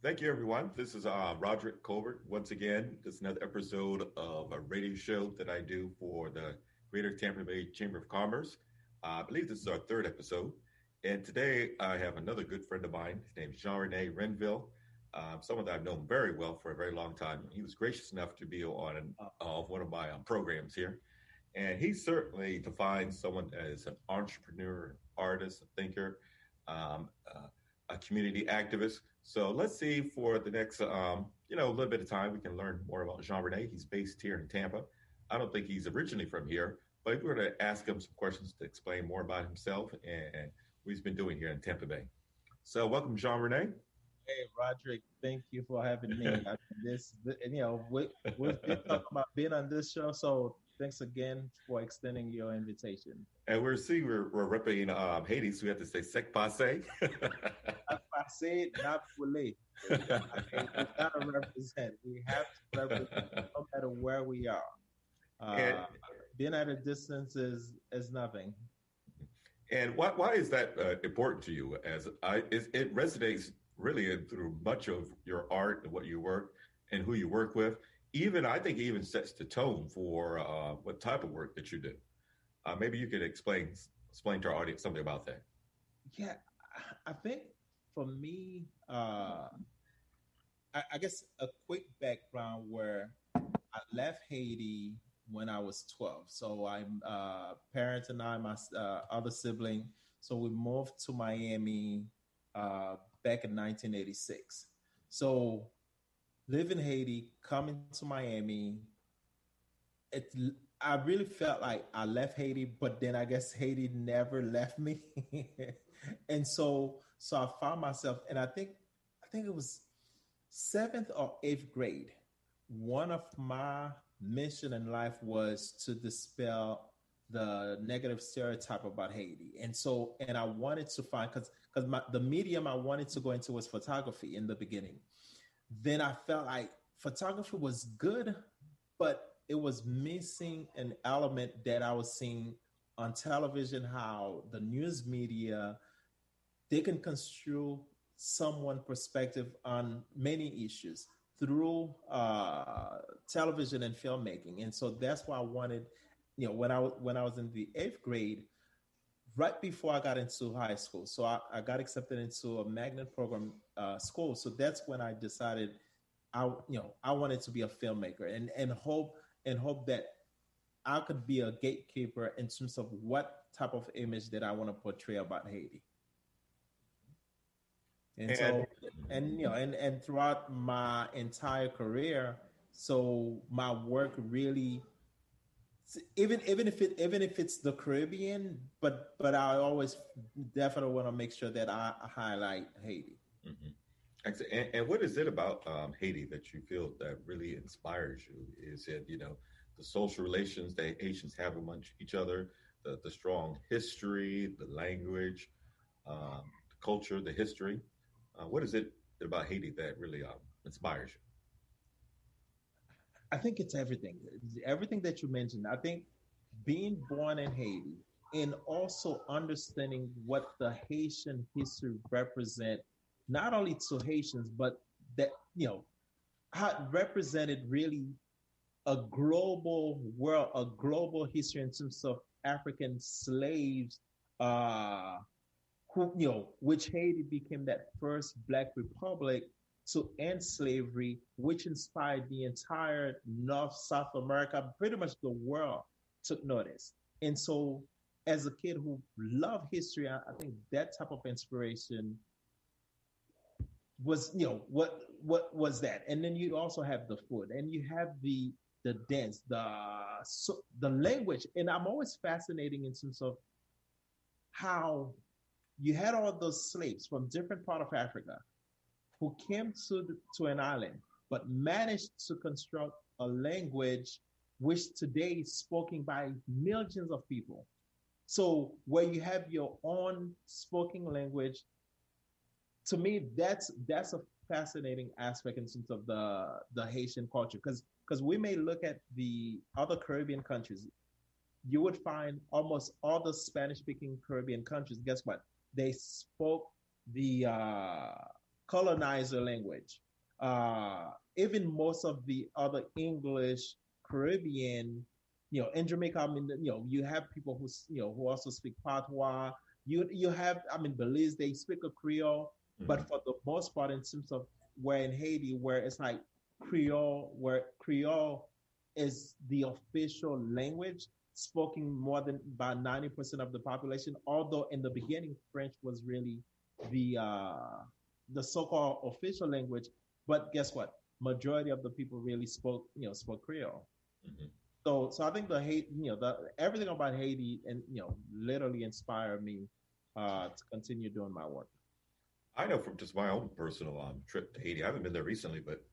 Thank you, everyone. This is Roderick Colbert. Once again, this is another episode of a radio show that I do for the Greater Tampa Bay Chamber of Commerce. I believe this is our third episode. And today I have another good friend of mine. His name is Jean-Rene Rinvil, someone that I've known very well for a very long time. He was gracious enough to be on one of my programs here. And he certainly defines someone as an entrepreneur, artist, a thinker, um, uh, a community activist. So let's see for the next, a little bit of time, we can learn more about Jean Rene. He's based here in Tampa. I don't think he's originally from here, but we're going to ask him some questions to explain more about himself and what he's been doing here in Tampa Bay. So welcome, Jean Rene. Hey, Roderick, thank you for having me. We've been talking about being on this show, so thanks again for extending your invitation. And we're repping Haiti, so we have to say sec passe. Passe, not poulet. We gotta represent. We have to represent no matter where we are. and, Being at a distance is nothing. and why is that important to you? It resonates really through much of your art and what you work and who you work with. Even I think it even sets the tone for what type of work that you do. Maybe you could explain to our audience something about that. Yeah, I think for me, I guess a quick background where I left Haiti when I was 12. So I'm parents and I, my other sibling. So we moved to Miami back in 1986. So live in Haiti, coming to Miami. It I really felt like I left Haiti, but then I guess Haiti never left me, and so I found myself, and I think it was seventh or eighth grade. One of my mission in life was to dispel the negative stereotype about Haiti, and I wanted to find because the medium I wanted to go into was photography in the beginning. Then I felt like photography was good, but it was missing an element that I was seeing on television, how the news media, they can construe someone's perspective on many issues through television and filmmaking. And so that's why I wanted, when I was in the eighth grade, right before I got into high school. So I got accepted into a magnet program school. So that's when I decided I wanted to be a filmmaker and hope that I could be a gatekeeper in terms of what type of image that I want to portray about Haiti. And And so and throughout my entire career, so my work really, even if it's the Caribbean, but I always definitely want to make sure that I highlight Haiti. mhm. And what is it about Haiti that you feel that really inspires you? Is it, the social relations that Haitians have among each other, the strong history, the language, the culture, the history? What is it about Haiti that really inspires I think it's everything. Everything that you mentioned. I think being born in Haiti and also understanding what the Haitian history represent, not only to Haitians, but that how it represented really a global world, a global history in terms of African slaves, uh, which Haiti became that first Black republic to end slavery, which inspired the entire North South America, pretty much the world took notice. And so, as a kid who loved history, I think that type of inspiration was, what was that? And then you also have the food, and you have the dance, the language, and I'm always fascinating in terms of how you had all those slaves from different part of Africa who came to an island, but managed to construct a language which today is spoken by millions of people. So where you have your own spoken language, to me, that's a fascinating aspect in terms of the Haitian culture. Because we may look at the other Caribbean countries, you would find almost all the Spanish speaking Caribbean countries. Guess what? They spoke the colonizer language. Even most of the other English, Caribbean, in Jamaica, I mean, you have people who, who also speak Patois. You have, I mean, Belize, they speak a Creole, Mm-hmm. but for the most part, in terms of where in Haiti, where it's like Creole, where Creole is the official language spoken more than about 90% of the population. Although in the beginning, French was really the uh, the so-called official language, but guess what? Majority of the people really spoke Creole. Mm-hmm. So I think the hate, the everything about Haiti, and literally inspired me to continue doing my work. I know from just my own personal trip to Haiti. I haven't been there recently, but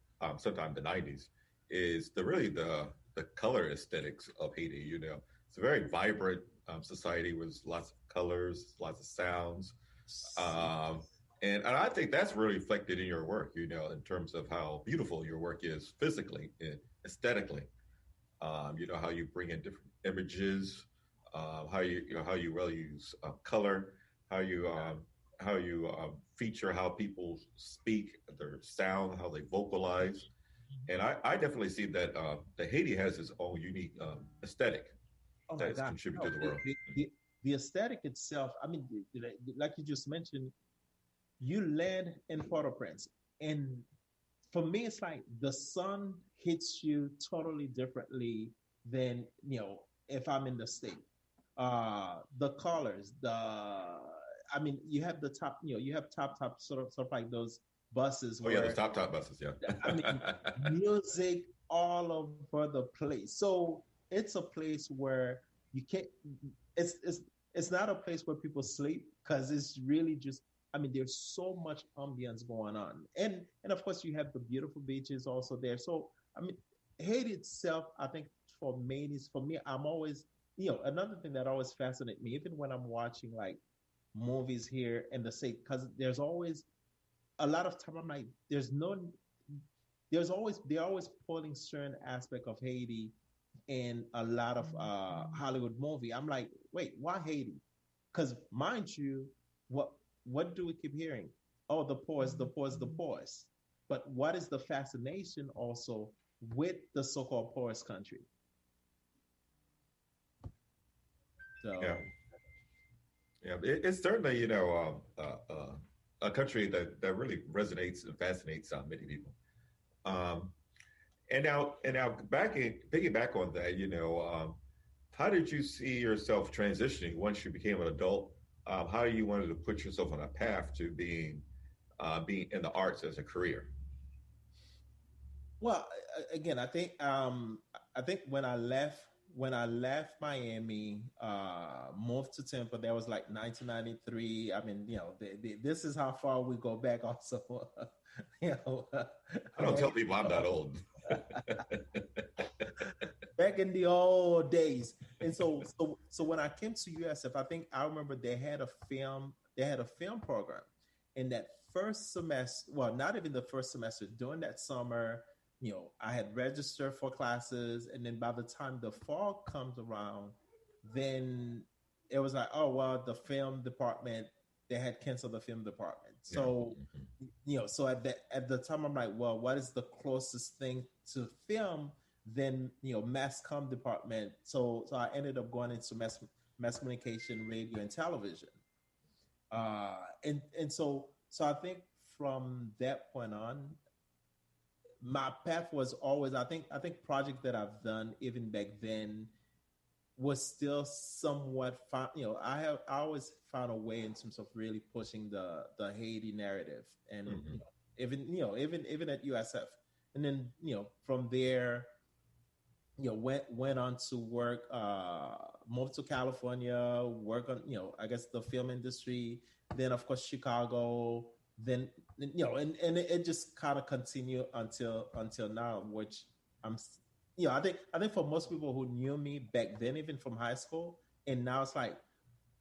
sometime in the '90s is the color aesthetics of Haiti. It's a very vibrant society with lots of colors, lots of sounds, um, and I think that's really reflected in your work. In terms of how beautiful your work is physically and aesthetically. How you bring in different images, how you really use color, how you feature how people speak, their sound, how they vocalize, and I definitely see that that Haiti has its own unique aesthetic Oh that my has God! contributed No, to the world. the aesthetic itself. I mean, like you just mentioned, you land in Port-au-Prince, and for me, it's like the sun hits you totally differently than if I'm in the state. The colors, I mean, you have the top, you have top sort of like those buses Oh yeah, those where top buses, yeah. I mean, music all over the place. So it's a place where you can't. It's it's it's not a place where people sleep because it's really just. I mean, there's so much ambience going on, and of course you have the beautiful beaches also there. So I mean, Haiti itself, I think for me, is for me. I'm always, another thing that always fascinates me, even when I'm watching like movies here in the state, because there's always a lot of time I'm like, they're always pulling certain aspect of Haiti in a lot of Hollywood movie. I'm like, wait, why Haiti? Because mind you, what what do we keep hearing? Oh, the poorest, the poorest, the poorest. But what is the fascination also with the so-called poorest country? Yeah, So yeah. It's certainly a country that really resonates and fascinates many people. Um, and now, piggyback on that, how did you see yourself transitioning once you became an adult? How you wanted to put yourself on a path to being in the arts as a career? well, again, I think when I left Miami, moved to Tampa, that was like 1993. I mean, this is how far we go back. Also, you know, I don't tell people I'm that old. back in the old days. And so when I came to USF, I think I remember they had a film program in that first semester. Well, not even the first semester. During that summer, I had registered for classes, and then by the time the fall comes around, then it was like, oh well, the film department, they had canceled the film department. Yeah. So Mhm. so at the time, I'm like, well, what is the closest thing to film than mass comm department? So I ended up going into mass communication, radio, and television. And so I think from that point on, my path was always, I think project that I've done even back then was still somewhat fun. I always found a way in terms of really pushing the Haiti narrative, and Mhm. even at USF, and then from there, went on to work, moved to California, work on I guess the film industry, then of course Chicago, then and it just kind of continued until now, which I'm I think for most people who knew me back then, even from high school, and now it's like,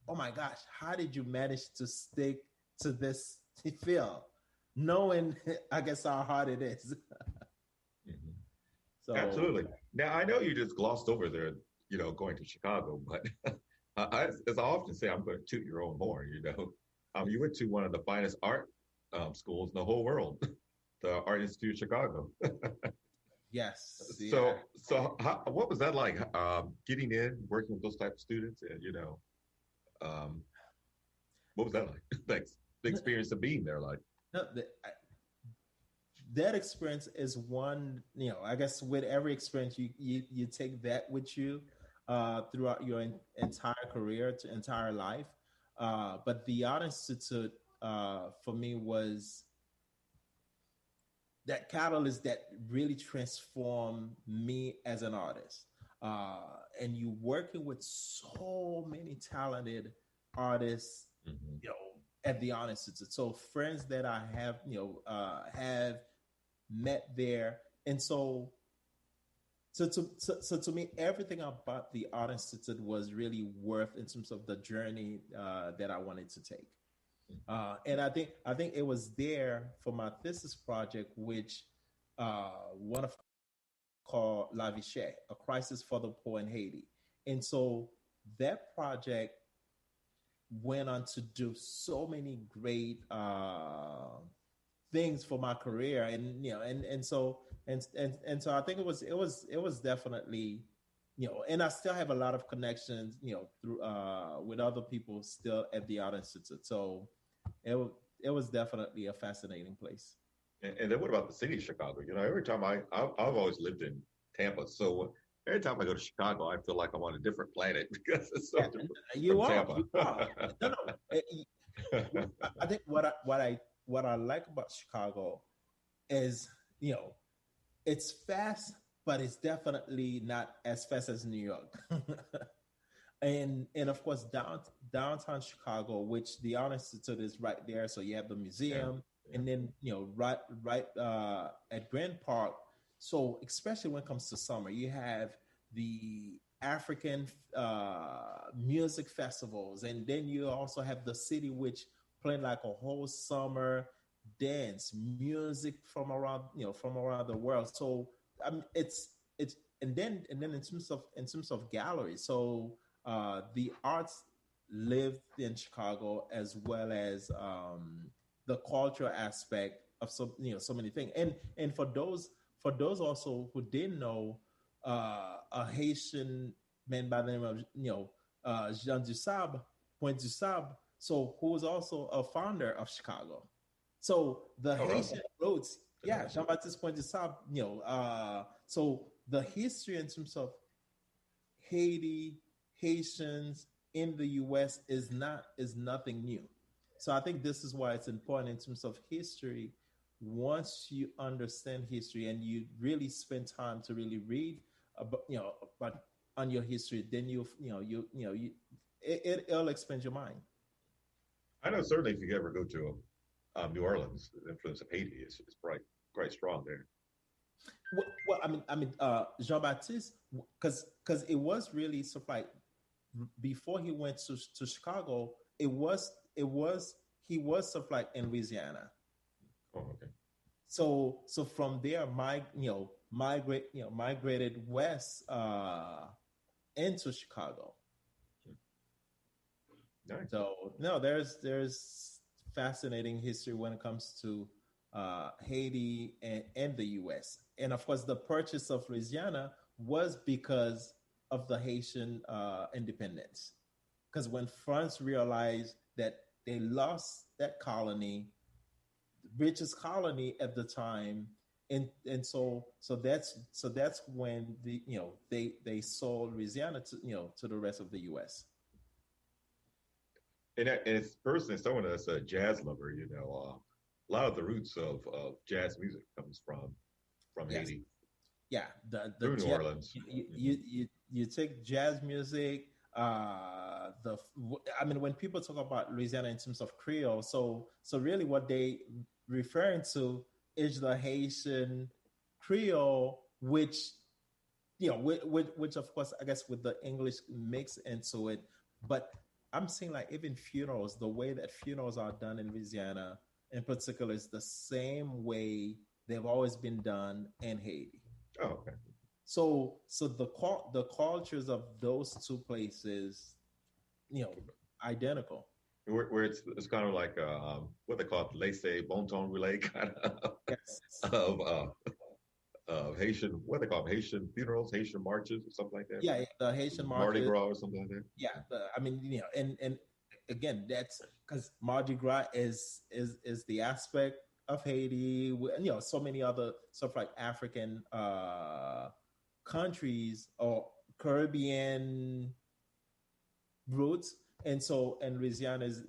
oh my gosh, how did you manage to stick to this field, knowing I guess how hard it is. Mhm. So Absolutely. Now I know you just glossed over there, going to Chicago, but as I often say, I'm going to toot your own horn. You went to one of the finest art schools in the whole world, the Art Institute of Chicago. Yes, yeah. So what was that like? Getting in, working with those type of students, and um, what was that like? Thanks. The No, experience of being there, like. no, that experience is one. I guess with every experience, you take that with you throughout your entire career, to entire life. But the Art Institute for me was that catalyst that really transformed me as an artist. And you working with so many talented artists, Hmm. at the Art Institute. So friends that I have, have met there, and so to me, everything about the Art Institute was really worth in terms of the journey that I wanted to take. And I think it was there for my thesis project, which one of called La Vichette, a crisis for the poor in Haiti. And so that project went on to do so many great things for my career, and so I think it was definitely, and I still have a lot of connections, through with other people still at the Art Institute. So it it was definitely a fascinating place. And then what about the city of Chicago? Every time I've always lived in Tampa, so every time I go to Chicago, I feel like I'm on a different planet because it's so Yeah, different you from are. Tampa. You are. No, no. I think what I like about Chicago is, it's fast, but it's definitely not as fast as New York. And of course, downtown Chicago, which the Art Institute is right there. So you have the Yeah, museum, yeah. and then right at Grand Park. So especially when it comes to summer, you have the African music festivals, and then you also have the city, which play like a whole summer dance music from around the world. So it's and then in terms of galleries. So the arts lived in Chicago, as well as the cultural aspect of so many things. And for those also who didn't know, a Haitian man by the name of Jean Dusab, Point Dusab, so who was also a founder of Chicago. So the Oh, really? Haitian roots, Didn't know yeah, that. Jean Baptiste Point Dusab, so the history in terms of Haiti, Haitians in the U.S. is nothing new. So I think this is why it's important in terms of history. Once you understand history and you really spend time to really read about on your history, then it'll expand your mind. I know certainly if you ever go to New Orleans, the influence of Haiti is quite strong there. Well, Jean Baptiste, because it was really sort of like before he went to Chicago, it was he was sort of like in Louisiana. Oh, okay. So from there, migrated west into Chicago. Nice. So no, there's fascinating history when it comes to Haiti and the U.S. And of course, the purchase of Louisiana was because of the Haitian independence. Because when France realized that they lost that colony, richest colony at the time, and so that's when they sold Louisiana to the rest of the U.S. And it's personally someone that's a jazz lover. A lot of the roots of jazz music comes from Yes, Haiti yeah, the through New jazz. Orleans. You take jazz music. When people talk about Louisiana in terms of Creole, so really what they referring to is the Haitian Creole, which which of course I guess with the English mix into it. But I'm seeing like even funerals, the way that funerals are done in Louisiana in particular is the same way they've always been done in Haiti. Oh, okay. So the cultures of those two places, you know, identical. where it's kind of like what they call it, laissez bon ton relay kind Yes. of Haitian, what they call them, Haitian funerals, Haitian marches, or something like that, Yeah, yeah, the Haitian Mardi marches. Gras or something like that. Yeah, I mean, and again, that's because Mardi Gras is the aspect of Haiti. So many other stuff like African countries or Caribbean roots, and so and Louisiana is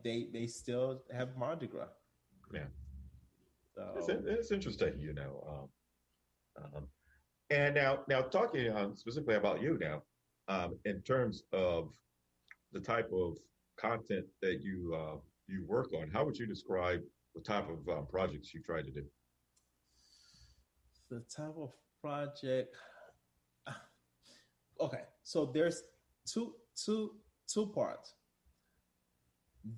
they still have Mardi Gras. Yeah, So it's interesting, you know. Um, and now talking specifically about you now, in terms of the type of content that you work on, how would you describe the type of projects you try to do? the type of project. Okay, so there's two two two parts.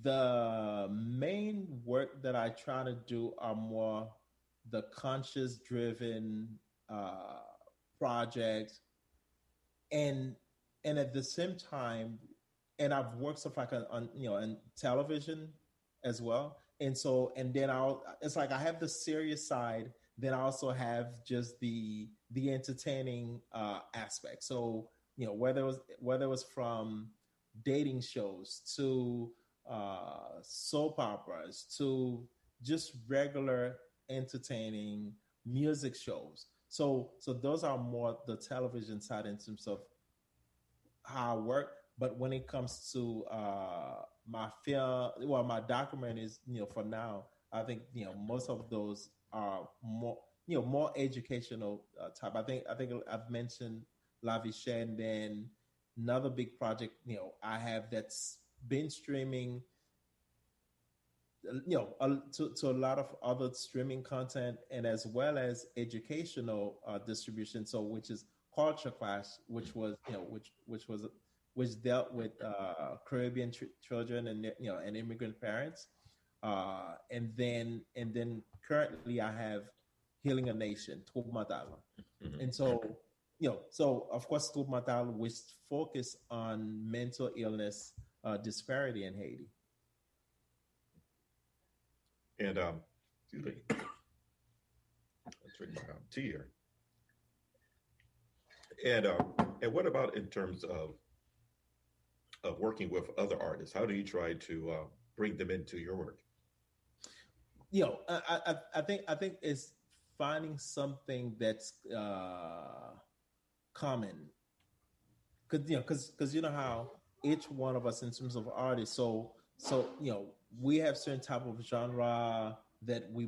The main work that I try to do are more the conscious driven uh, projects, and at the same time, and I've worked stuff like on on television as well, and so and then I'll it's like I have the serious side, then I also have just the entertaining aspect. So whether it was from dating shows to soap operas to just regular entertaining music shows. So those are more the television side in terms of how I work. But when it comes to my film, well, my document is for now. I think most of those are more more educational type. I think I've mentioned Lavisha, and then another big project I have that's been streaming to a lot of other streaming content, and as well as educational distribution, so which is Culture Clash, which was which dealt with Caribbean children and and immigrant parents, and then currently I have Healing a Nation, Matala. Mm-hmm. And so so of course Matala, which focus on mental illness disparity in Haiti. And excuse me, let's drink my tea here. And what about in terms of working with other artists? How do you try to bring them into your work? I think it's finding something that's common, because how each one of us in terms of artists, so we have certain type of genre that we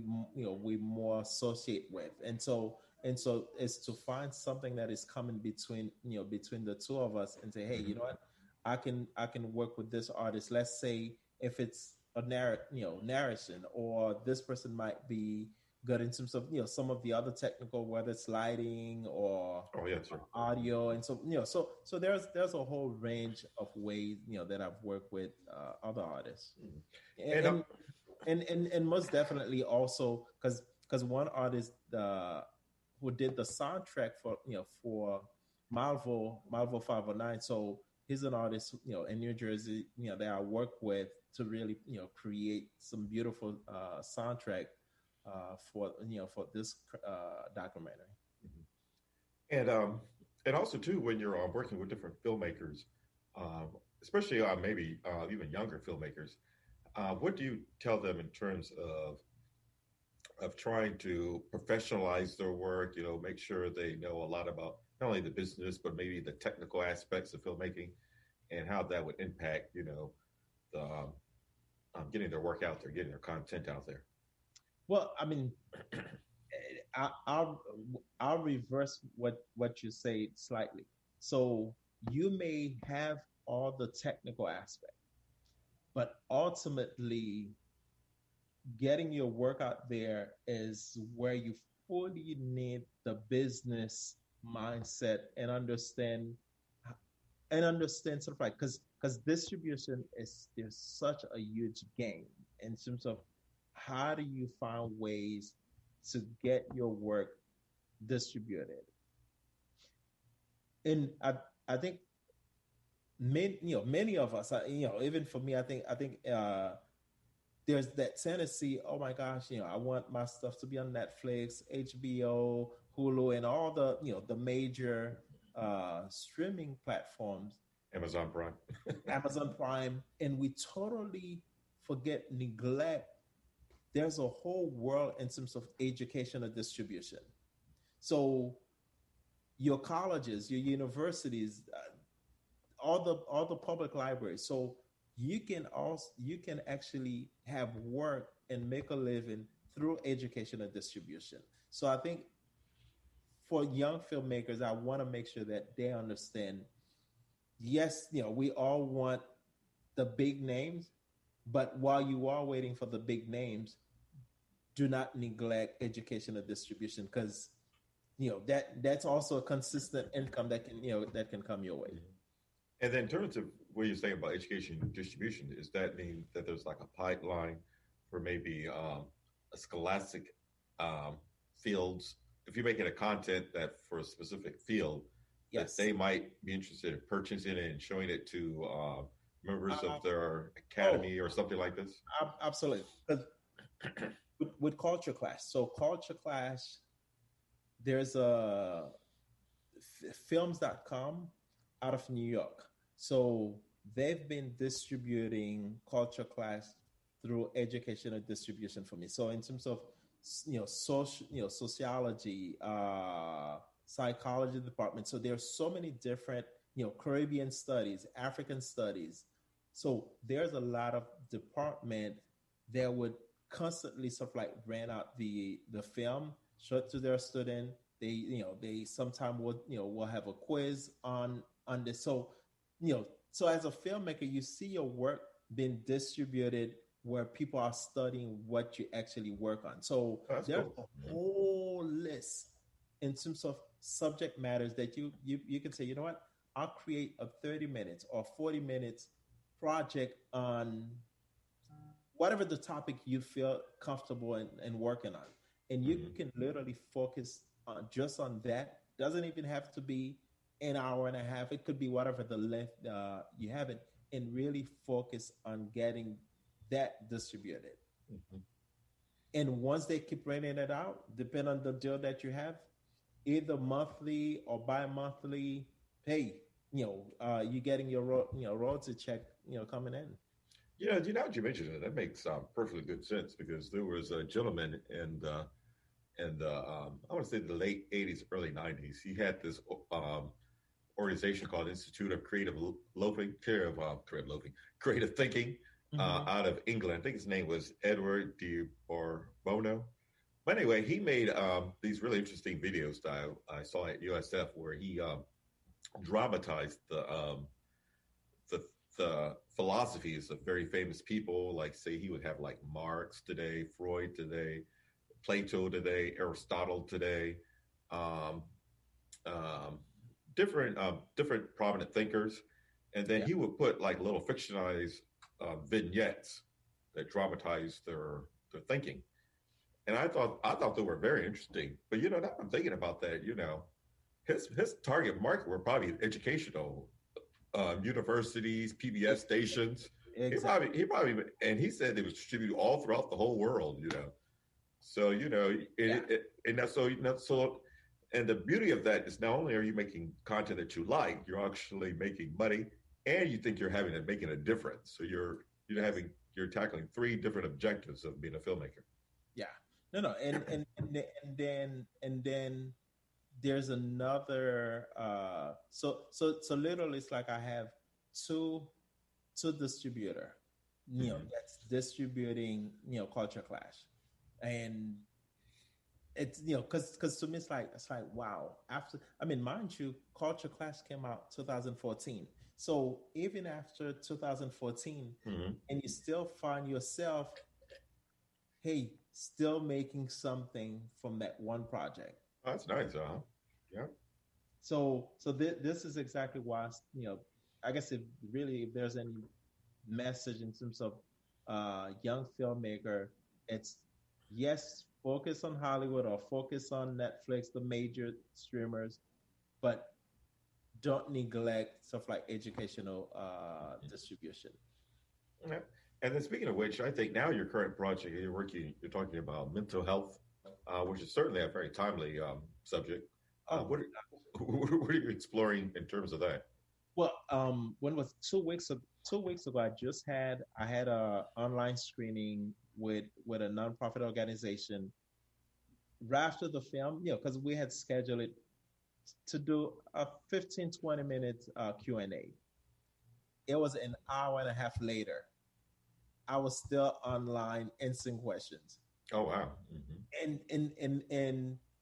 more associate with, and so it's to find something that is common between the two of us, and say, hey, Mm-hmm. you know what, I can work with this artist. Let's say if it's a narration, or this person might be good in terms of some of the other technical, whether it's lighting or Oh yeah, sure. audio, and so there's a whole range of ways that I've worked with other artists, Mhm. And and and most definitely also because one artist who did the soundtrack for for Malvo 509. So he's an artist in New Jersey that I work with to really create some beautiful soundtrack for this documentary. and and also too, when you're working with different filmmakers, um, especially maybe even younger filmmakers, what do you tell them in terms of trying to professionalize their work? You know, make sure they know a lot about not only the business but maybe the technical aspects of filmmaking and how that would impact the getting their work out there, getting their content out there. Well, I mean, I, I'll I'll reverse what you say slightly. So you may have all the technical aspect, but ultimately getting your work out there is where you fully need the business mindset and understand sort of like, because distribution is such a huge game in terms of how do you find ways to get your work distributed. And I think many of us, even for me, I think there's that tendency. Oh my gosh, I want my stuff to be on Netflix, HBO, Hulu, and all the the major streaming platforms, Amazon Prime. Amazon Prime, and we totally neglect. There's a whole world in terms of education and distribution. So your colleges, your universities, all the public libraries. So you can actually have work and make a living through education and distribution. So I think for young filmmakers, I want to make sure that they understand. Yes, we all want the big names, but while you are waiting for the big names, do not neglect education and distribution, because that's also a consistent income that can come your way. And then in terms of what you're saying about education and distribution, does that mean that there's like a pipeline for maybe a scholastic um, fields? If you're making a content that for a specific field, that Yes. they might be interested in purchasing it and showing it to members Uh, of their oh, academy or something like this? absolutely. 'Cause with culture class, so culture class, there's a films.com out of New York. So they've been distributing culture class through educational distribution for me. So in terms of social, sociology, psychology department. So there's so many different, Caribbean studies, African studies. So there's a lot of department that would constantly sort of like rent out the film, show it to their student. They sometimes will have a quiz on this. So so as a filmmaker, you see your work being distributed where people are studying what you actually work on. So Oh, that's there's cool. a whole list in terms of subject matters that you can say, you know what, I'll create a 30 minutes or 40 minutes project on whatever the topic you feel comfortable in working on. And you Hmm. can literally focus on just on that. Doesn't even have to be an hour and a half. It could be whatever the length you have it, and really focus on getting that distributed. Hmm. And once they keep renting it out, depending on the deal that you have, either monthly or bi-monthly, hey, you getting your royalty check, coming in. Now that you mentioned it, that makes perfectly good sense because there was a gentleman in I want to say the late '80s, early '90s. He had this organization called Institute of Creative Loafing, Creative Thinking, Mm-hmm. out of England. I think his name was Edward de Bourbono. But anyway, he made these really interesting videos that I saw at USF where he dramatized the the philosophies of very famous people. Like, say, he would have like Marx today, Freud today, Plato today, Aristotle today, um, um, different prominent thinkers, and then Yeah, he would put like little fictionalized vignettes that dramatize their thinking. And I thought they were very interesting. But now I'm thinking about that. His target market were probably educational universities, PBS stations. exactly. And he said they was distributed all throughout the whole world. So Yeah, and that's so. And the beauty of that is not only are you making content that you like, you're actually making money, and you think you're making a difference. So yes, you're tackling three different objectives of being a filmmaker. yeah. No, no, and then there's another. So literally, it's like I have two two distributor, Hmm. that's distributing, Culture Clash, and it's because to me it's like wow. After, I mean, mind you, Culture Clash came out 2014. So even after 2014, Hmm. and you still find yourself, hey, still making something from that one project. Oh, that's nice, huh? Yeah. So this is exactly why, I guess if there's any message in terms of young filmmaker, it's yes, focus on Hollywood or focus on Netflix, the major streamers, but don't neglect stuff like educational distribution. Yeah. And then speaking of which, I think now your current project, you're talking about mental health, which is certainly a very timely subject. Oh, What what are you exploring in terms of that? well, when was 2 weeks ago? 2 weeks ago, I had a online screening with a nonprofit organization right after the film, because we had scheduled it to do a 15-20 minute Q&A. It was an hour and a half later. I was still online answering questions. Oh wow. Hmm.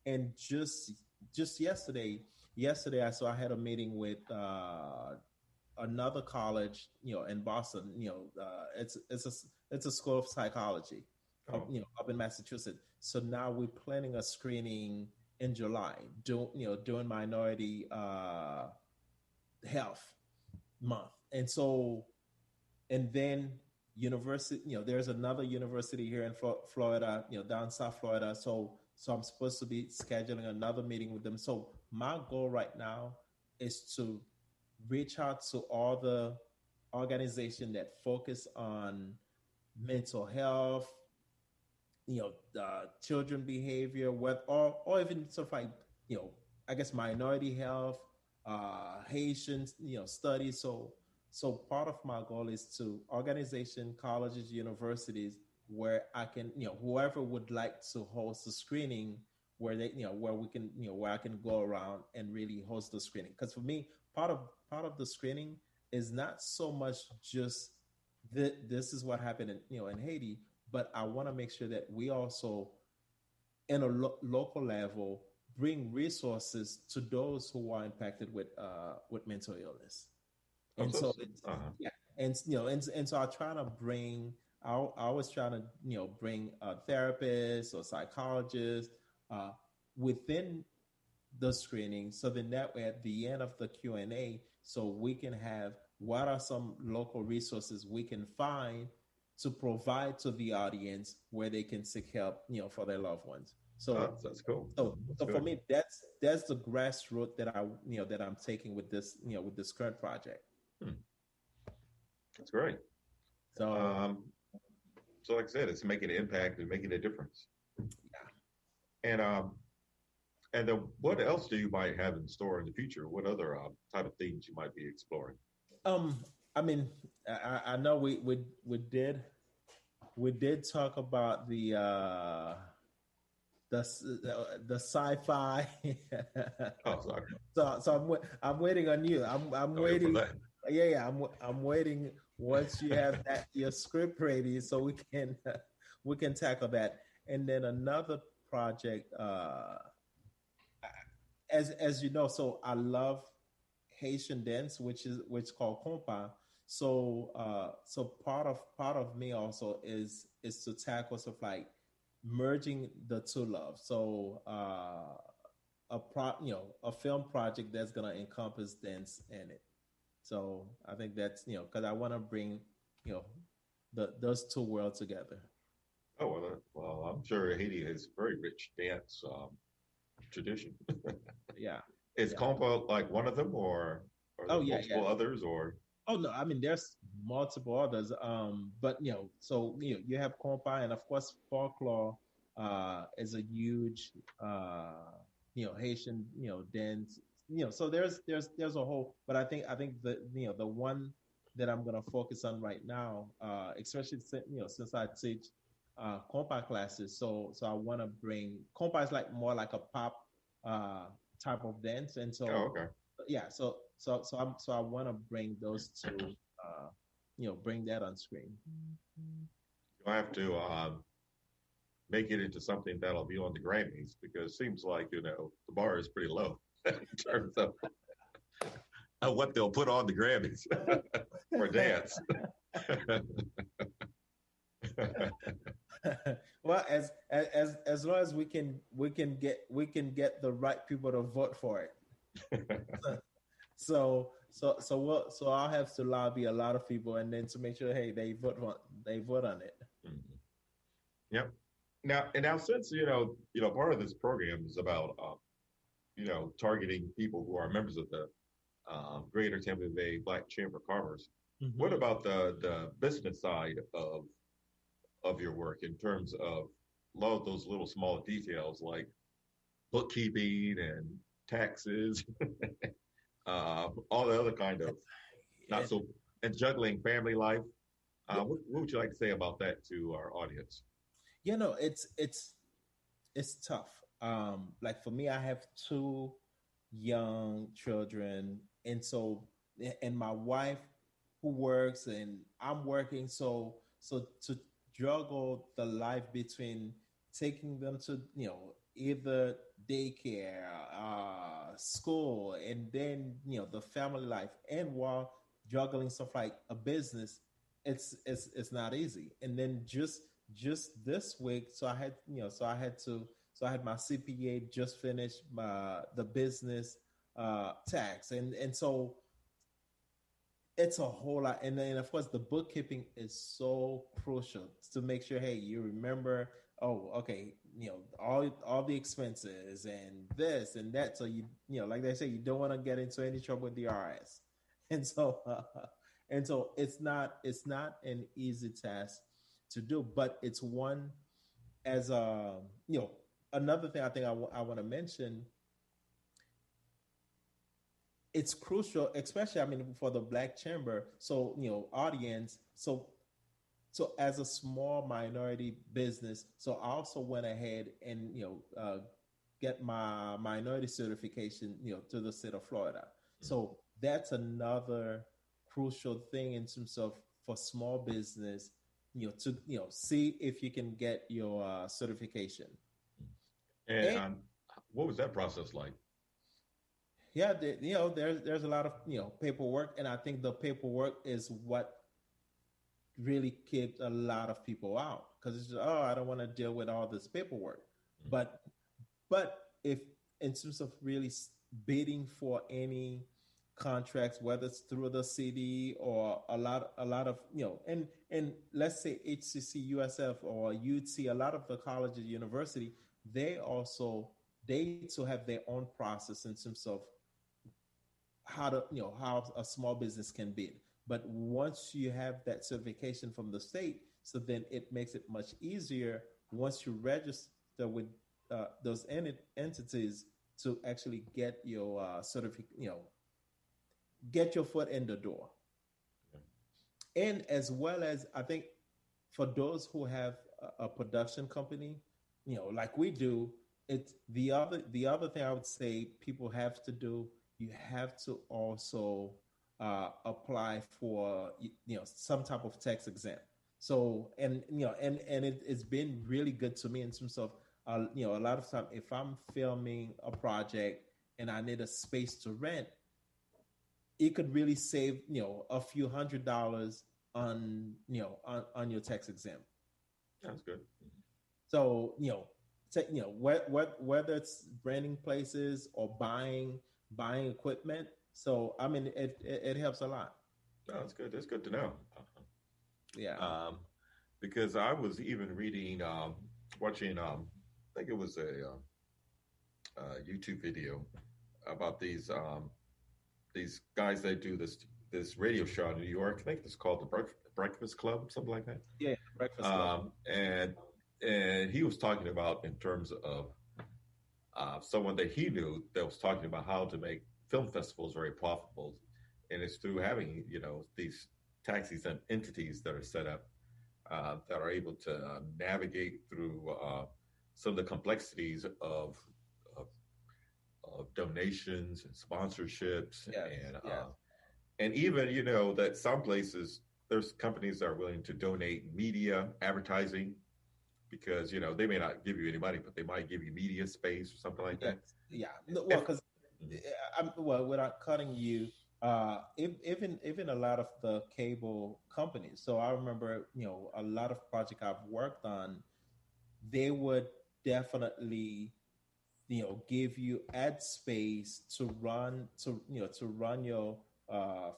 And just yesterday I had a meeting with another college, in Boston. It's a school of psychology, Oh, up in Massachusetts. So now we're planning a screening in July, doing minority health month. And so, and then university, there's another university here in Florida, down South Florida. So I'm supposed to be scheduling another meeting with them. So my goal right now is to reach out to all the organizations that focus on mental health, children behavior, or even stuff like, I guess minority health, Haitian, studies. So part of my goal is to organization, colleges, universities, where I can, whoever would like to host a screening, where where we can, where I can go around and really host the screening. Because for me, part of the screening is not so much just this is what happened in, in Haiti, but I want to make sure that we also, in a local level, bring resources to those who are impacted with mental illness. oh, And so so it's, uh-huh. yeah, and so I try to bring. I was trying to, bring a therapist or psychologist uh, within the screening, so then that way at the end of the Q&A, so we can have what are some local resources we can find to provide to the audience where they can seek help, for their loved ones. So That's cool. That's so for good. me, that's the grassroots that that I'm taking with this, with this current project. Hmm. That's great. So Um, so like I said, it's making an impact and making a difference. And then what else do you might have in store in the future? What other type of things you might be exploring? um I mean, I know we did talk about the sci-fi. Oh, sorry. So I'm waiting on you. I'm Oh, here for waiting. that. Yeah. I'm waiting once you have that your script ready, so we can we can tackle that. And then another project, as you know, so I love Haitian dance, which called compa. So part of me also is to tackle stuff like merging the two loves. So a film project that's gonna encompass dance in it. So I think that's, because I want to bring, you know those two worlds together. Oh, well, I'm sure Haiti has very rich dance tradition. Yeah, Is yeah. compa like one of them, or are there Oh yeah, yeah. multiple others? Or Oh no, I mean there's multiple others. But so you have compa, and of course folklore is a huge Haitian dance. So there's a whole. But I think the one that I'm gonna focus on right now, especially since I teach compa classes. So I want to bring compa is like more like a pop uh type of dance, and oh, so okay. yeah, so I want to bring those two, bring that on screen. You have to make it into something that'll be on the Grammys because it seems like the bar is pretty low in terms of what they'll put on the Grammys for dance. Well, as long as we can get the right people to vote for it. So I'll have to lobby a lot of people, and then to make sure, hey, they vote on it. Mhm. Yep. Now, since part of this program is about targeting people who are members of the Greater Tampa Bay Black Chamber of Commerce. What Mm-hmm. about the business side of your work in terms of a lot of those little small details like bookkeeping and taxes, all the other kind of not And so and juggling family life? What would you like to say about that to our audience? you know, it's tough. Like for me, I have two young children, and so and my wife who works, and I'm working. So to juggle the life between taking them to either daycare, school, and then the family life, and while juggling stuff like a business, it's not easy. And then just this week, so I had my CPA just finished my the business tax, and so it's a whole lot. And then of course the bookkeeping is so crucial to make sure, hey, you remember, oh, okay, all the expenses and this and that, so like they say, you don't want to get into any trouble with the IRS. And so and so it's not an easy task to do, but it's one, as another thing I think I want to mention, it's crucial, especially, I mean, for the Black Chamber. So audience. So as a small minority business, so I also went ahead and get my minority certification, to the state of Florida. So that's another crucial thing in terms of, for small business, to see if you can get your certification. And And what was that process like? yeah, there's a lot of paperwork, and I think the paperwork is what really kept a lot of people out, because it's just, oh, I don't want to deal with all this paperwork. But if, in terms of really bidding for any contracts, whether it's through the city or a lot of and let's say HCC, USF, or UT, a lot of the colleges, university, they also, they too have their own process in terms of how a small business can bid. But once you have that certification from the state, so then it makes it much easier once you register with those entities, to actually get your get your foot in the door. And as well as, I think, for those who have a production company, like we do, it's the other thing I would say people have to do. You have to also apply for some type of tax exempt. So, and it's been really good to me in terms of a lot of time, if I'm filming a project and I need a space to rent, it could really save a few $100 on on your tax exempt. That's good. So whether it's renting places or buying equipment. So I mean, it helps a lot. No, that's good. That's good to know. Yeah. Because I was even reading, watching, I think it was a YouTube video about these guys that do this radio show in New York. I think it's called the Breakfast Club, something like that. Yeah, breakfast club. And he was talking about, in terms of someone that he knew, that was talking about how to make film festivals very profitable, and it's through having these taxis and entities that are set up, that are able to navigate through some of the complexities of, of donations and sponsorships, Yes, yes. and even that some places there's companies that are willing to donate media advertising, because they may not give you any money, but they might give you media space or something like Yes, that. yeah. No, well, because Mhm. without cutting you, even a lot of the cable companies. So I remember, a lot of project I've worked on, they would definitely, give you ad space to run your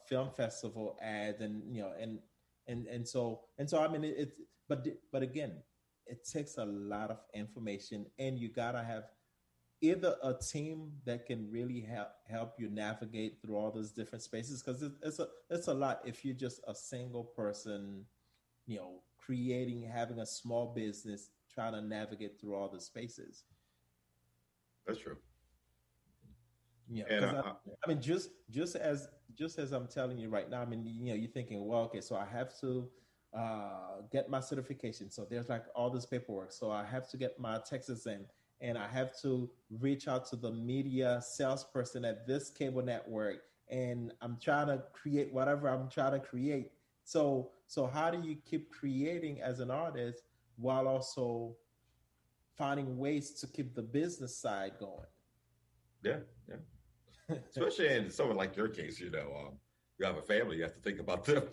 film festival ads, and and so I mean, but again, it takes a lot of information, and you gotta have either a team that can really help you navigate through all those different spaces, because it's a lot if you're just a single person, creating, having a small business, trying to navigate through all the spaces. That's true. And Because I mean, just as I'm telling you right now, I mean, you're thinking, well, okay, so I have to get my certification. So there's like all this paperwork. So I have to get my Texas in, and I have to reach out to the media salesperson at this cable network, and I'm trying to create whatever I'm trying to create. So how do you keep creating as an artist while also finding ways to keep the business side going? yeah, yeah. Especially in someone like your case, you have a family, you have to think about them.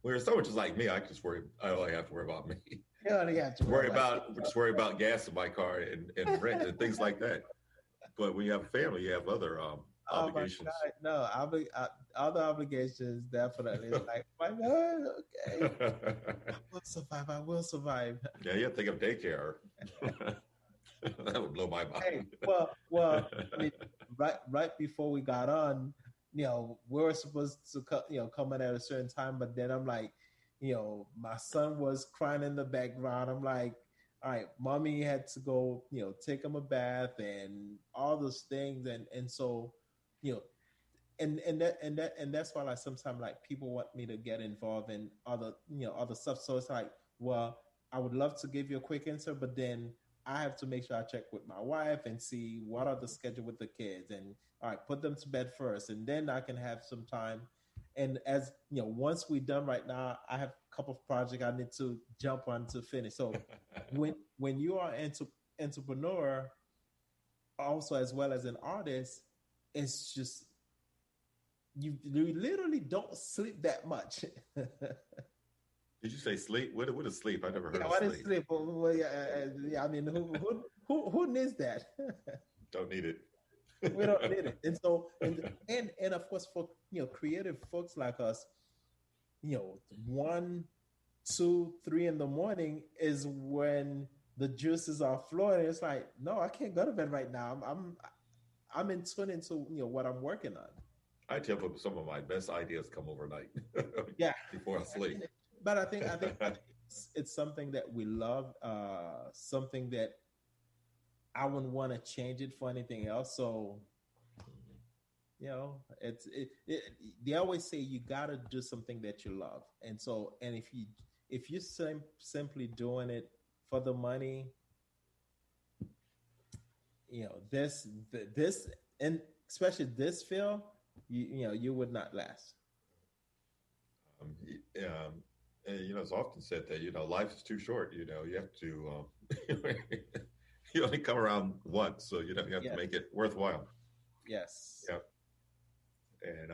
Whereas someone just like me, I only have to worry about me. You only have to Just worry about gas in my car and rent and things like that. But when you have a family, you have other Oh my obligations. God, no, other obligations definitely. It's like, my God, okay, I will survive. I will survive. Yeah, you have to think of daycare. That would blow my Hey, mind. I mean, right before we got on, we were supposed to come in at a certain time, but then I'm like, my son was crying in the background. I'm like, all right, mommy had to go, take him a bath and all those things, and so, you know, and that's why, like, sometimes, like, people want me to get involved in other stuff. So it's like, well, I would love to give you a quick answer, but then I have to make sure I check with my wife and see what are the schedule with the kids, and all right, put them to bed first, and then I can have some time. And as once we're done right now, I have a couple of projects I need to jump on to finish. So when you are into entrepreneur, also as well as an artist, it's just you literally don't sleep that much. Did you say sleep? What is sleep? I never heard Yeah, of what is sleep. sleep? Well, yeah, yeah, I mean, who needs that? Don't need it. We don't need it. And so, and of course, for creative folks like us, 1, 2, 3 in the morning is when the juices are flowing. It's like, no, I can't go to bed right now. I'm in tune into what I'm working on. I tell them some of my best ideas come overnight Yeah, before I sleep. but I think it's something that we love. Something that I wouldn't want to change it for anything else. So they always say you gotta do something that you love, and so, and if you simply doing it for the money, this, and especially this field, you would not last. Um, and it's often said that life is too short. You have to you only come around once, so you have to Yes, make it worthwhile. yes. Yeah, and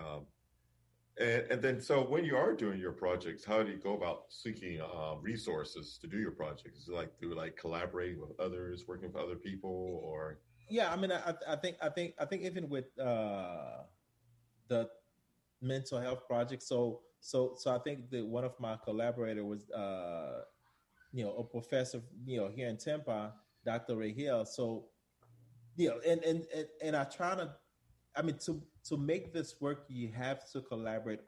and then so when you are doing your projects, how do you go about seeking resources to do your projects? Is it like through like collaborating with others, working with other people, or Yeah, I mean, I think even with the mental health project. So I think that one of my collaborator was a professor here in Tampa, Dr. Ray Hill. So and I try to, I mean, to make this work, you have to collaborate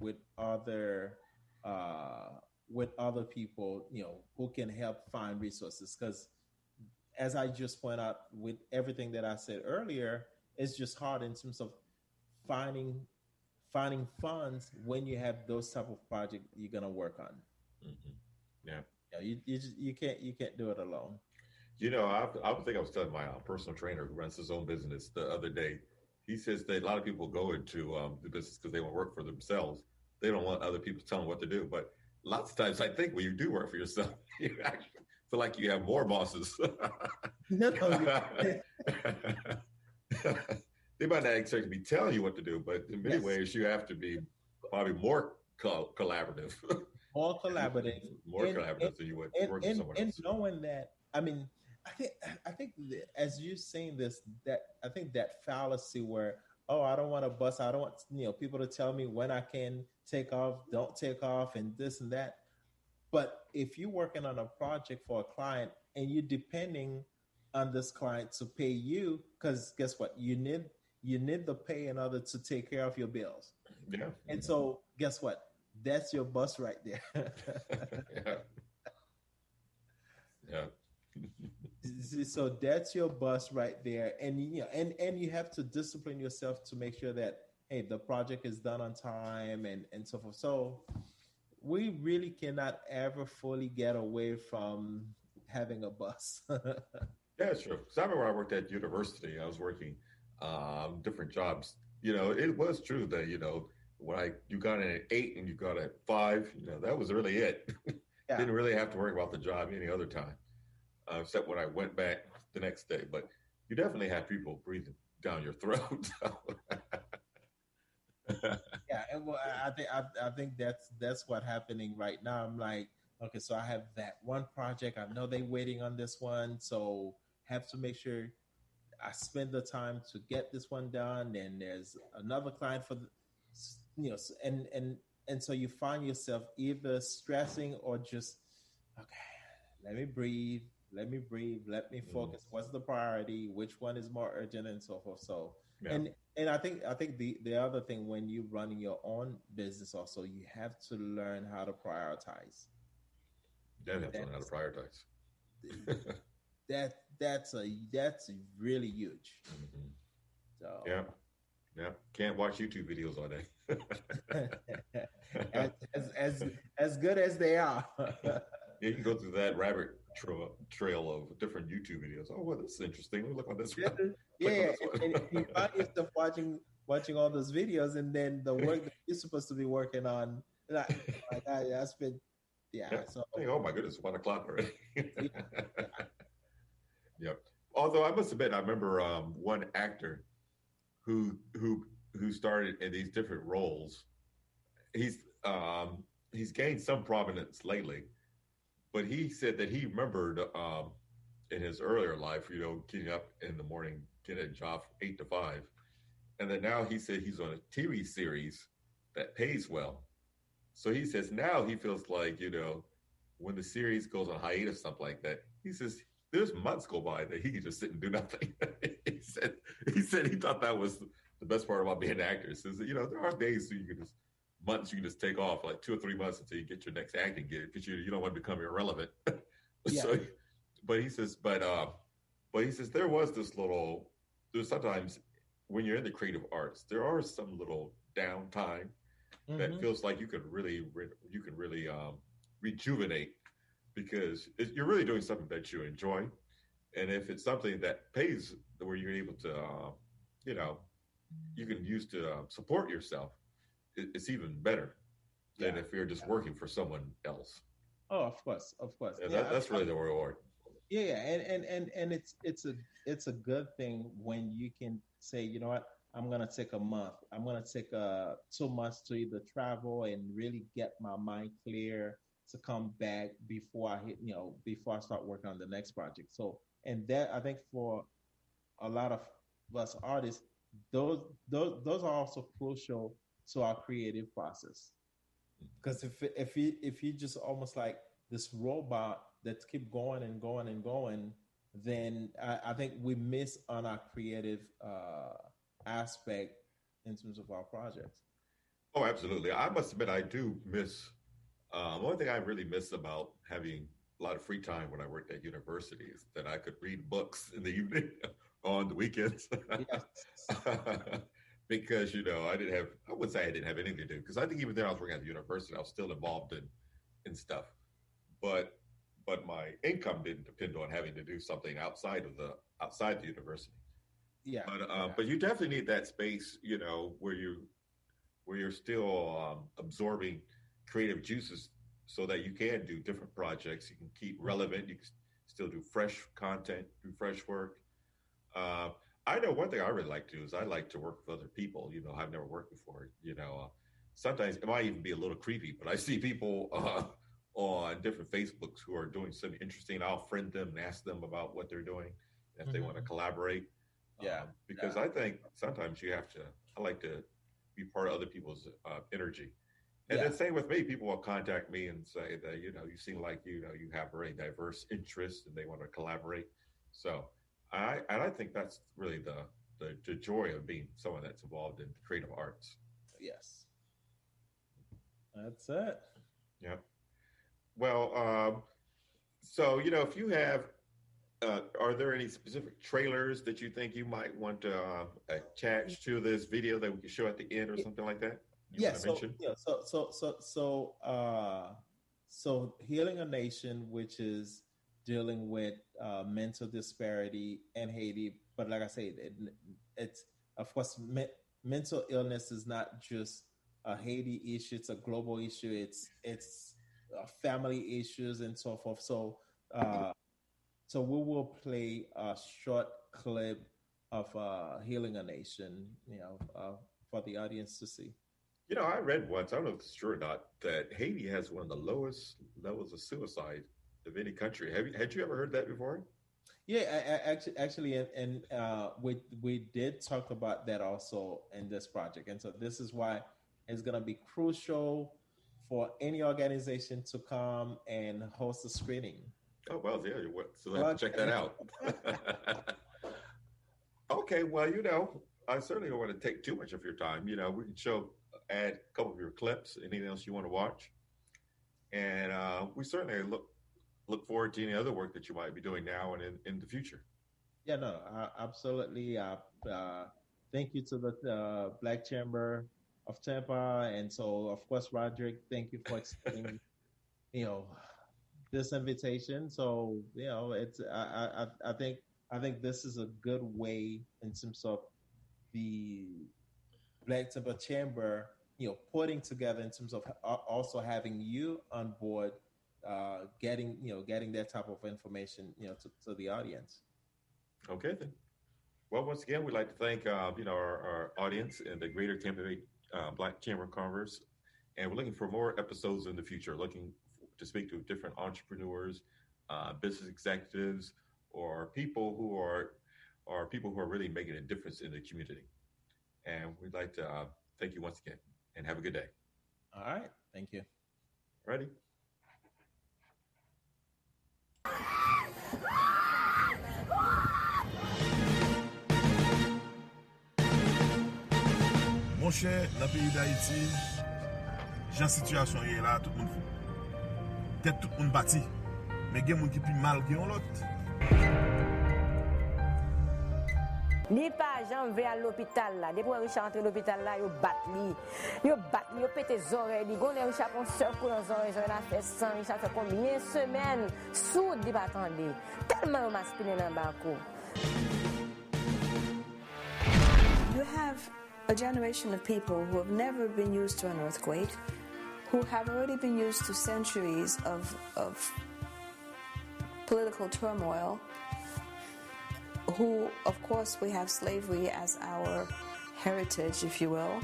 uh with other people, who can help find resources, because as I just point out with everything that I said earlier, it's just hard in terms of finding finding funds when you have those type of project you're gonna work on. hmm yeah. You can't do it alone. I think I was telling my personal trainer who runs his own business the other day. He says that a lot of people go into the business because they want to work for themselves. They don't want other people telling them what to do. But lots of times, I think when you do work for yourself, you actually feel like you have more bosses. No, no, They might not exactly be telling you what to do, but in many yes, ways, you have to be probably more collaborative, more collaborative, more and and collaborative than you would and work for and, someone and else. knowing that, I mean, I think that as you saying this, that I think that fallacy where, oh, I don't want to bust, I don't want people to tell me when I can take off, don't take off, and this and that. But if you're working on a project for a client and you're depending on this client to pay you, because guess what, you need the pay in order to take care of your bills. Yeah. And so guess what, that's your boss right there. Yeah. Yeah. So that's your boss right there, and and you have to discipline yourself to make sure that, hey, the project is done on time, and so forth. So we really cannot ever fully get away from having a boss. Yeah, sure. Because I remember when I worked at university, I was working different jobs. It was true that, when you got in at 8 and you got at 5, that was really it. Yeah. Didn't really have to worry about the job any other time, except when I went back the next day. But you definitely have people breathing down your throat. Yeah, and well, I think that's what happening right now. I'm like, okay, so I have that one project. I know they waiting on this one, so have to make sure I spend the time to get this one done. And there's another client for the, and so you find yourself either stressing or just, okay, let me breathe, let me Mm, focus. What's the priority? Which one is more urgent, and so forth. So, yeah, and I think the other thing, when you're running your own business, also you have to learn how to prioritize. definitely have to learn how to That's prioritize. that's really huge. Mhm. So Yeah, yeah. Can't watch YouTube videos all day. as, as as as good as they are. Yeah, you can go through that trail of different YouTube videos. Oh, well, this is interesting. Let me look on this Yeah, one. Click on yeah, this and you one. find yourself watching all those videos, and then the work that you're supposed to be working on, like, oh my God, yeah, I spent, Yeah. yeah. So Think, oh my goodness, 1 o'clock already. yeah, yeah. Yep. Although I must admit, I remember one actor who who who started in these different roles. He's he's gained some prominence lately, but he said that he remembered in his earlier life, getting up in the morning, getting a job from 8 to 5, and then now he said he's on a TV series that pays well. So he says now he feels like, when the series goes on hiatus, something like that, he says there's months go by that he can just sit and do nothing. he said he thought that was the best part about being an actor. He says, there are days months you can just take off, like 2 or 3 months until you get your next acting gig, because you don't want to become irrelevant. Yeah. So, but he says, but he says there's sometimes when you're in the creative arts, there are some little downtime that Hmm. feels like you can really rejuvenate, because you're really doing something that you enjoy, and if it's something that pays, where you're able to, you know, you can use to support yourself, it's even better than Yeah. if you're just Yeah. working for someone else. Oh, of course. And Yeah. that's really the reward. Yeah, yeah, and it's a good thing when you can say, you know what, I'm gonna take a month, I'm gonna take 2 months to either travel and really get my mind clear to come back before I hit, before I start working on the next project. So, and that, I think, for a lot of us artists, those are also crucial to our creative process. Because if you just almost like this robot that keep going and going and going, then I think we miss on our creative aspect in terms of our projects. Oh, absolutely. I must admit, I do miss. One thing I really miss about having a lot of free time when I worked at university is that I could read books in the evening on the weekends. Yes. Because I wouldn't say I didn't have anything to do, because I think even there I was working at the university, I was still involved in stuff, but my income didn't depend on having to do something outside the university. Yeah. But you definitely need that space, where you're still absorbing creative juices, so that you can do different projects. You can keep relevant. You can still do fresh content, do fresh work. Uh, I know one thing I really like to do is I like to work with other people. I've never worked before. Sometimes it might even be a little creepy, but I see people on different Facebooks who are doing something interesting. I'll friend them and ask them about what they're doing, if they want to Mhm. collaborate. Yeah. Because Yeah. I think sometimes you have to. I like to be part of other people's energy. And then Yeah. same with me, people will contact me and say that, you seem like, you have very diverse interests and they want to collaborate. So I think that's really the joy of being someone that's involved in creative arts. Yes, that's it. Yeah. Well, so if you have, are there any specific trailers that you think you might want to attach to this video that we can show at the end or something like that? You Yeah. want to mention? So Healing a Nation, which is dealing with mental disparity in Haiti, but like I said, it's of course mental illness is not just a Haiti issue; it's a global issue. It's family issues and so forth. So we will play a short clip of Healing a Nation, for the audience to see. I read once, I don't know if it's true or not, that Haiti has one of the lowest levels of suicide of any country. Had you ever heard that before? Yeah, actually, and we did talk about that also in this project, and so this is why it's going to be crucial for any organization to come and host a screening. Oh well, yeah. So I have to check that out. Okay, well, I certainly don't want to take too much of your time. We can add a couple of your clips, anything else you want to watch, and we certainly look forward to any other work that you might be doing now and in the future. Yeah, no, absolutely. Thank you to the Black Chamber of Tampa, and so of course, Roderick, thank you for extending, this invitation. So it's I think this is a good way in terms of the Black Tampa Chamber, putting together in terms of also having you on board, getting that type of information, to the audience. Okay, then. Well, once again, we'd like to thank our audience and the Greater Tampa Bay Black Chamber of Commerce, and we're looking for more episodes in the future. Looking to speak to different entrepreneurs, business executives, or people who are really making a difference in the community. And we'd like to thank you once again, and have a good day. All right, thank you. Ready? Mon cher, dans le pays d'Haïti, la situation est là, tout le monde fou. Peut-être tout le monde bâti, mais il y a des gens qui sont plus mal que l'autre. Ni pas gens veut à l'hôpital là, depuis Richard entre l'hôpital là, yo bat li, yo pète oreilles, li gonne Richard kon seul pour les oreilles, la fait sang, Richard fait combien de semaines soud di pas attendre. Tellement masculin dans bako. You have a generation of people who have never been used to an earthquake, who have already been used to centuries of political turmoil, who, of course, we have slavery as our heritage, if you will.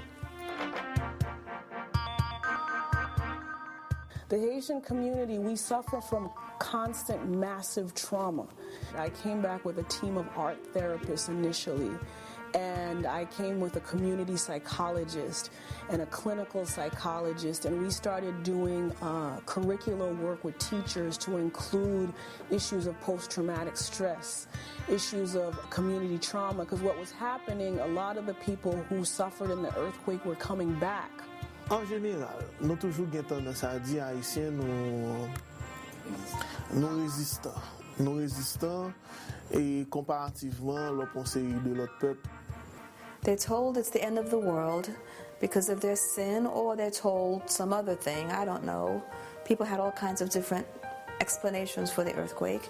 The Haitian community, we suffer from constant, massive trauma. I came back with a team of art therapists initially, and I came with a community psychologist and a clinical psychologist, and we started doing curricular work with teachers to include issues of post-traumatic stress, issues of community trauma, because what was happening, a lot of the people who suffered in the earthquake were coming back. En général, nous toujours gain tendance à dire haïtiens nous résistants. Nous résistants et comparativement l'autre série de l'autre peuple. They're told it's the end of the world because of their sin, or they're told some other thing, I don't know. People had all kinds of different explanations for the earthquake.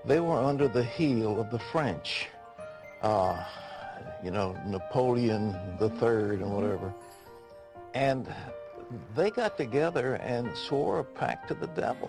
They were under the heel of the French, Napoleon III and whatever. And they got together and swore a pact to the devil.